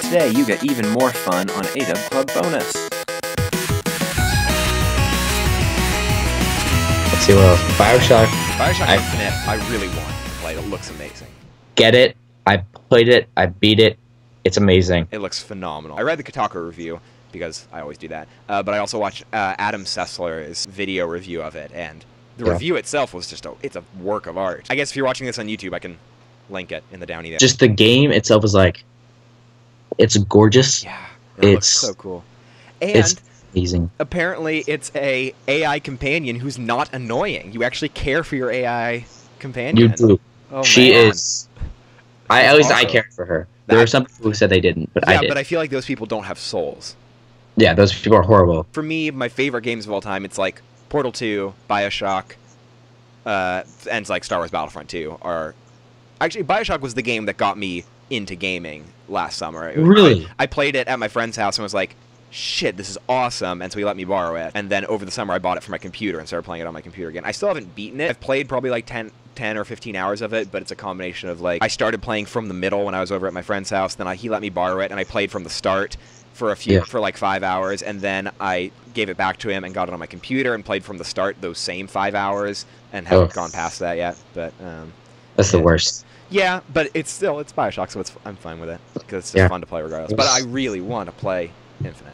Today you get even more fun on ADub Club Bonus. Let's see what else. Bioshock. Bioshock Infinite, I really want to play. It looks amazing. Get it. I played it. I beat it. It's amazing. It looks phenomenal. I read the Kotaku review, because I always do that. But I also watched Adam Sessler's video review of it, and the review itself was just it's a work of art. I guess if you're watching this on YouTube, I can link it in the downy there. Just the game itself is like, it's gorgeous. Yeah, it looks so cool. And it's amazing. Apparently, it's a AI companion who's not annoying. You actually care for your AI companion. You do. Oh, she man. is. At least I cared for her. There were some people who said they didn't, but I did. Yeah, but I feel like those people don't have souls. Yeah, those people are horrible. For me, my favorite games of all time, it's like Portal 2, Bioshock, and like Star Wars Battlefront 2 are... Actually, Bioshock was the game that got me into gaming last summer. Really? I played it at my friend's house and was like, shit, this is awesome, and so he let me borrow it. And then over the summer, I bought it for my computer and started playing it on my computer again. I still haven't beaten it. I've played probably like 10 or 15 hours of it, but it's a combination of like, I started playing from the middle when I was over at my friend's house, then he let me borrow it, and I played from the start for for like 5 hours, and then I gave it back to him and got it on my computer and played from the start those same 5 hours, and haven't gone past that yet. But that's the worst. Yeah, but it's Bioshock, so I'm fine with it because it's just fun to play regardless. But I really want to play Infinite.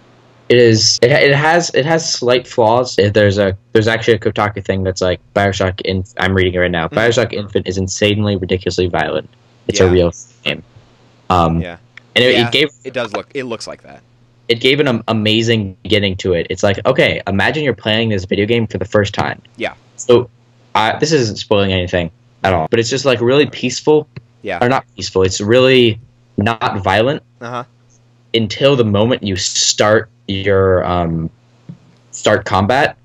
It is. It has slight flaws. There's actually a Kotaku thing that's like Bioshock. I'm reading it right now. Bioshock Infinite is insanely, ridiculously violent. It's a real game. And it looks like that. It gave an amazing beginning to it. It's like, okay, imagine you're playing this video game for the first time. Yeah. So, this isn't spoiling anything at all, but it's just like really peaceful. Yeah. Or not peaceful. It's really not violent. Until the moment you start your start combat.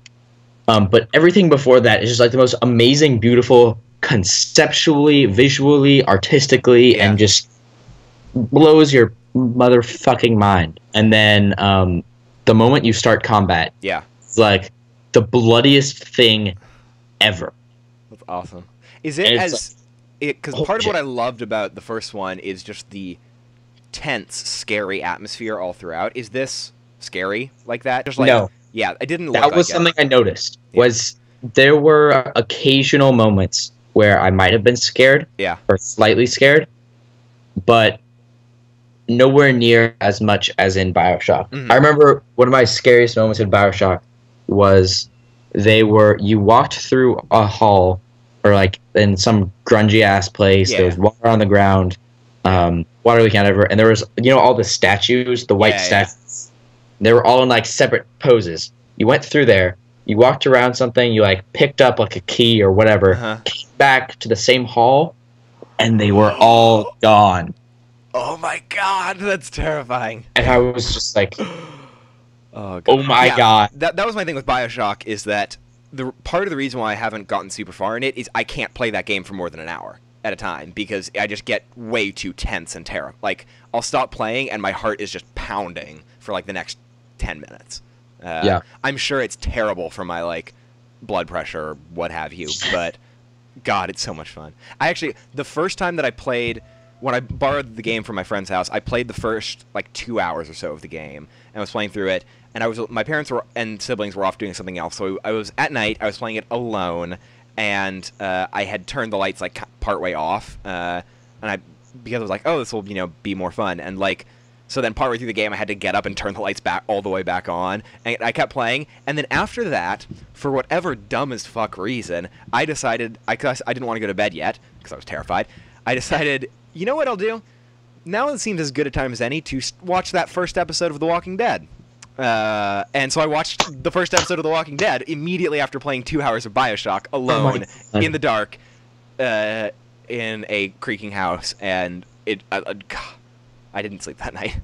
But everything before that is just like the most amazing, beautiful, conceptually, visually, artistically, and just blows your motherfucking mind. And then the moment you start combat, it's like the bloodiest thing ever. That's awesome. Is it as... Because part of what I loved about the first one is just the tense, scary atmosphere all throughout. Is this scary like that? Just like, no. Yeah, I didn't look That was something I noticed. Was there were occasional moments where I might have been scared. Or slightly scared. But nowhere near as much as in Bioshock. I remember one of my scariest moments in Bioshock was you walked through a hall or like in some grungy ass place. There was water on the ground, water leaking out everywhere, and there was all the statues, the white statues. They were all in like separate poses. You went through there, you walked around something, you like picked up like a key or whatever, came back to the same hall, and they were all gone. Oh my god, that's terrifying. And I was just like, oh my god. That was my thing with Bioshock, is that the part of the reason why I haven't gotten super far in it is I can't play that game for more than an hour at a time because I just get way too tense and terrified. Like, I'll stop playing and my heart is just pounding for like the next 10 minutes. I'm sure it's terrible for my like blood pressure or what have you, but god, it's so much fun. The first time that I played, when I borrowed the game from my friend's house, I played the first like 2 hours or so of the game and was playing through it. And my parents and siblings were off doing something else, so I was at night. I was playing it alone, and I had turned the lights like partway off, because I was like, oh, this will be more fun. And like, so then partway through the game, I had to get up and turn the lights back all the way back on, and I kept playing. And then after that, for whatever dumb as fuck reason, I decided I didn't want to go to bed yet because I was terrified. I decided, you know what I'll do? Now it seems as good a time as any to watch that first episode of The Walking Dead. And so I watched the first episode of The Walking Dead immediately after playing 2 hours of Bioshock alone in the dark in a creaking house, and I didn't sleep that night.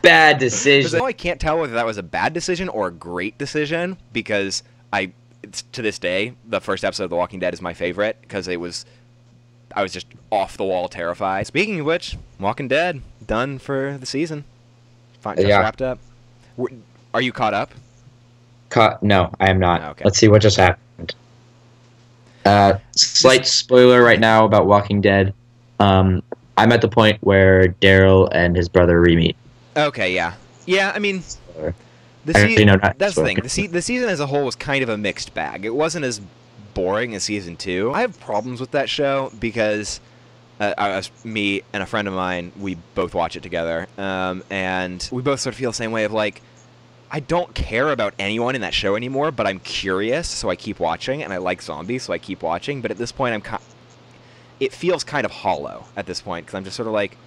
Bad decision. I can't tell whether that was a bad decision or a great decision because to this day, the first episode of The Walking Dead is my favorite because I was just off the wall terrified. Speaking of which, Walking Dead done for the season. Just wrapped up. Are you caught up? No, I am not. Okay. Let's see what just happened. Slight spoiler right now about Walking Dead. I'm at the point where Daryl and his brother re-meet. Okay, yeah. Yeah, I mean, that's the thing. The season as a whole was kind of a mixed bag. It wasn't as boring as season 2. I have problems with that show because me and a friend of mine, we both watch it together, and we both sort of feel the same way of like, I don't care about anyone in that show anymore, but I'm curious, so I keep watching, and I like zombies, so I keep watching. But at this point, it feels kind of hollow at this point because I'm just sort of like,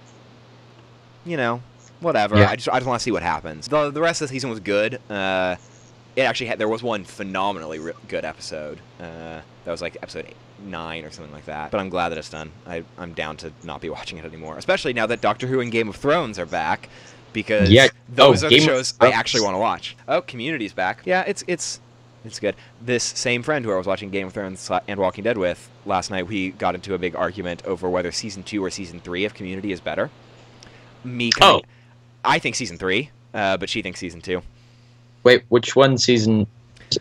whatever. Yeah. I just want to see what happens. The rest of the season was good. It actually there was one phenomenally good episode. That was like episode 9 or something like that. But I'm glad that it's done. I'm down to not be watching it anymore, especially now that Doctor Who and Game of Thrones are back. Because those are the shows I actually want to watch. Oh, Community's back. Yeah, it's good. This same friend who I was watching Game of Thrones and Walking Dead with last night, we got into a big argument over whether season 2 or season 3 of Community is better. I think season 3, but she thinks season 2. Wait, which one season?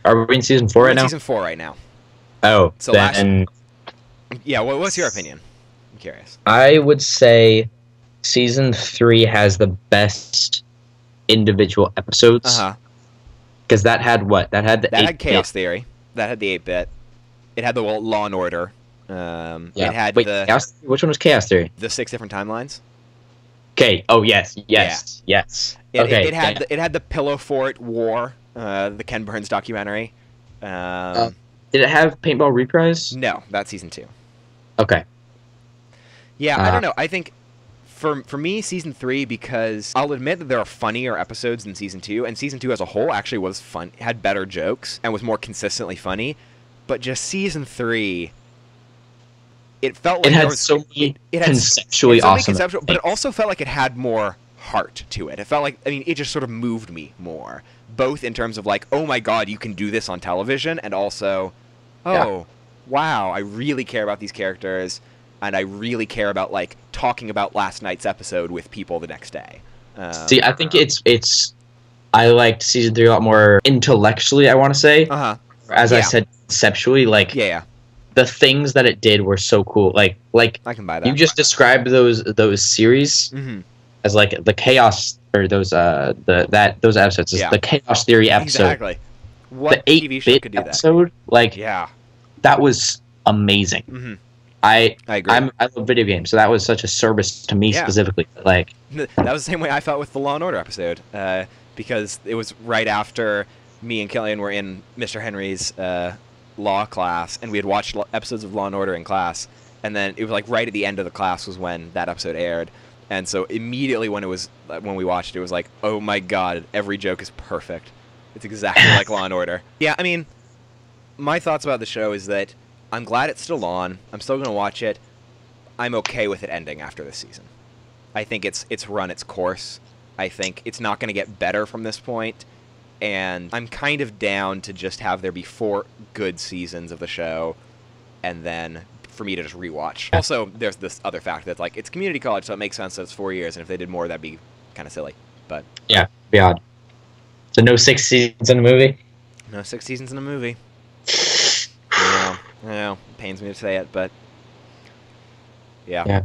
Are we in season 4 right now? Season 4 right now. Oh, so then... Yeah, what's your opinion? I'm curious. I would say season 3 has the best individual episodes. Because that had what? That had the 8-bit. That had Chaos Theory. That had the 8-bit. It had the Law and Order. It had Chaos, which one was Chaos Theory? The 6 different timelines. Okay. Oh yes. Yes. Okay. It had the Pillow Fort War. The Ken Burns documentary. Did it have Paintball Reprise? No, that's season 2. Okay. Yeah, I don't know. I think for me, season 3, because I'll admit that there are funnier episodes than season 2, and season 2 as a whole actually was fun, had better jokes, and was more consistently funny. But just season 3, it felt like it had so many conceptually awesome, but it also felt like it had more heart to it. It felt like, it just sort of moved me more, both in terms of like, oh my god, you can do this on television, and also, wow, I really care about these characters. And I really care about like talking about last night's episode with people the next day. See, I think I liked season 3 a lot more intellectually. I want to say, as I said, conceptually, like the things that it did were so cool. Like I can buy that. You just described those series as like the chaos or those those episodes, the Chaos Theory episode. Exactly. What the TV show could do episode, that? Like that was amazing. I agree. I love video games, so that was such a service to me specifically. Like that was the same way I felt with the Law and Order episode, because it was right after me and Killian were in Mr. Henry's law class, and we had watched episodes of Law and Order in class, and then it was like right at the end of the class was when that episode aired, and so immediately when we watched it, it was like, oh my god, every joke is perfect. It's exactly like Law and Order. Yeah, my thoughts about the show is that I'm glad it's still on. I'm still going to watch it. I'm okay with it ending after this season. I think it's run its course. I think it's not going to get better from this point, and I'm kind of down to just have there be 4 good seasons of the show, and then for me to just rewatch. Also, there's this other fact that like it's community college, so it makes sense that it's 4 years, and if they did more, that'd be kind of silly. But yeah, be odd. So no 6 seasons in a movie? No 6 seasons in a movie. I know, it pains me to say it, but yeah.